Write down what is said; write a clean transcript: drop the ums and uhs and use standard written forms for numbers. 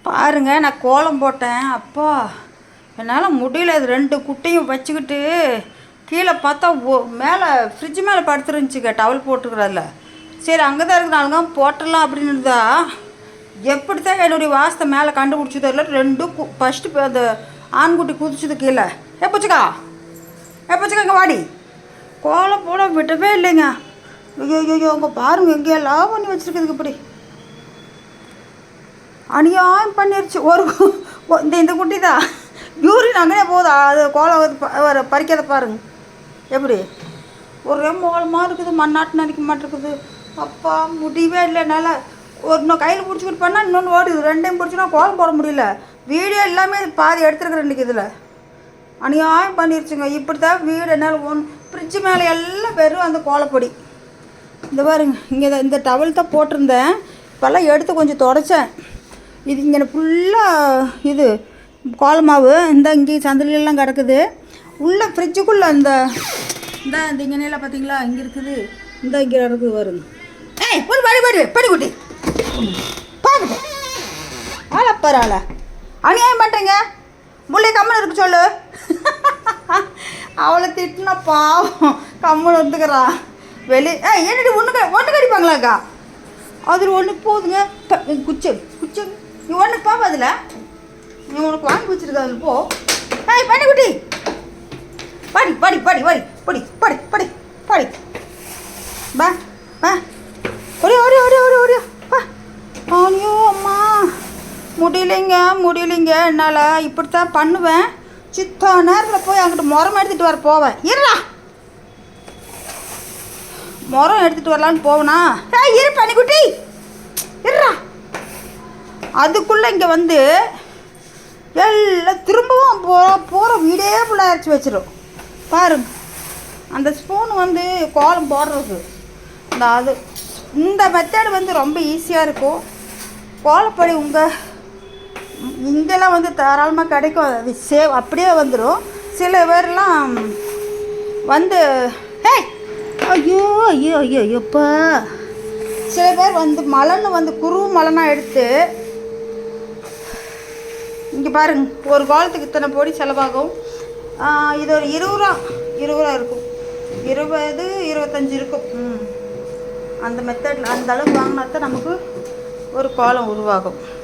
பாருங்க, நான் கோலம் போட்டேன். அப்பா என்னால் முடியல. அது 2 குட்டையும் வச்சுக்கிட்டு கீழே பார்த்தா மேலே ஃப்ரிட்ஜ் மேலே படுத்துருந்துச்சுங்க, டவல் போட்டுக்கிறதில்ல. சரி, அங்கே தான் இருக்கிறாங்க போட்டுடலாம் அப்படின்னு தான். எப்படி தான் என்னுடைய வாசத்தை மேலே கண்டுபிடிச்சது இல்லை. 2 ஃபஸ்ட்டு அந்த ஆண்குட்டி குதிச்சுது கீழே. எப்பச்சுக்கா இங்கே வாடி. கோலம் போட விடவே இல்லைங்க. ஐயோ ஐயோ, அங்கே பாருங்க, எங்கேயெல்லாம் பண்ணி வச்சுருக்குதுக்கு. இப்படி அநியாயம் பண்ணிருச்சு. இந்த குட்டி தான் யூரின் அங்கேயே போகுதா, அது கோலம் பறிக்காத பாருங்க. எப்படி ஒரே மோளமாக இருக்குது, மண்ணாட்டு நினைக்க மாட்டேருக்குது. அப்பா முடியவே இல்லை என்னால். இன்னும் கையில் பிடிச்சிக்கிட்டு பண்ணால் இன்னொன்று ஓடுது. 2டைம் பிடிச்சினா கோலம் போட முடியல. வீடியோ எல்லாமே பாதி எடுத்துருக்குறேன் இன்றைக்கி. இதில் அநியாயம் பண்ணிருச்சுங்க. இப்படி தான் வீடு என்னால் ஃப்ரிட்ஜு மேலே எல்லாம் வெறும் அந்த கோலப்பொடி. இந்த பாருங்க, இங்கே இந்த டவல் தான் போட்டிருந்தேன். இப்போல்லாம் எடுத்து கொஞ்சம் தொடச்சேன். இது இங்கே ஃபுல்லாக இது கோலமாவு இந்த இங்கே சந்திலெல்லாம் கிடக்குது. உள்ளே ஃப்ரிட்ஜுக்குள்ளே இந்த இங்கனையெல்லாம் பார்த்தீங்களா, இங்கே இருக்குது. இங்கே கிடக்குது வருங்க. ஒரு படிக்குட்டி பாருங்க. ஆளப்பார் ஆளை அநியாயம் மாட்டேங்க. முள்ளே கம்மன் இருக்கு சொல்லு. அவளை திட்டினா பாவம் கம்மன் வந்துக்கிறா. என்னடி ஒன்று கடிப்பாங்களாக்கா? அதில் ஒன்று போகுதுங்க. குச்சு நீ ஒன்று பாப்பா. அதில் நீ உனக்கு வாங்கி வச்சுருக்க. அதில் போ. பண்ணிக்குட்டி படி படி படி படி படி படி படி படி பா பா. ஒரே பா. ஐயோ அம்மா, முடியலைங்க என்னால். இப்படித்தான் பண்ணுவேன். சித்தா நேரத்தில் போய் அங்கிட்டு முறம் எடுத்துகிட்டு வர போவேன். முறம் எடுத்துகிட்டு வரலான்னு போவேனா? இரு பண்ணிக்குட்டி இருறா. அதுக்குள்ளே இங்கே வந்து எல்லாம் திரும்பவும் போகிற வீடே ஃபுல்லாக அரைச்சி வச்சிடும். பாருங்க, அந்த ஸ்பூன் வந்து கோலம் போடுறது இந்த மெத்தடு வந்து ரொம்ப ஈஸியாக இருக்கும். கோலப்பொடி இங்கெல்லாம் வந்து தாராளமாக கிடைக்கும். அது அப்படியே வந்துடும். சில பேர்லாம் வந்து ஐயோ ஐயோ ஐயோ ஐயோப்பா. சில பேர் வந்து மலன்னு வந்து குருவு மலனாக எடுத்து இங்கே பாருங்க, ஒரு கோலத்துக்கு இத்தனை பொடி செலவாகும். இது ஒரு 20 ரூபா இருக்கும். 20-25 இருக்கும். அந்த மெத்தடில் அந்த அளவுக்கு வாங்கினா தான் நமக்கு ஒரு கோலம் உருவாகும்.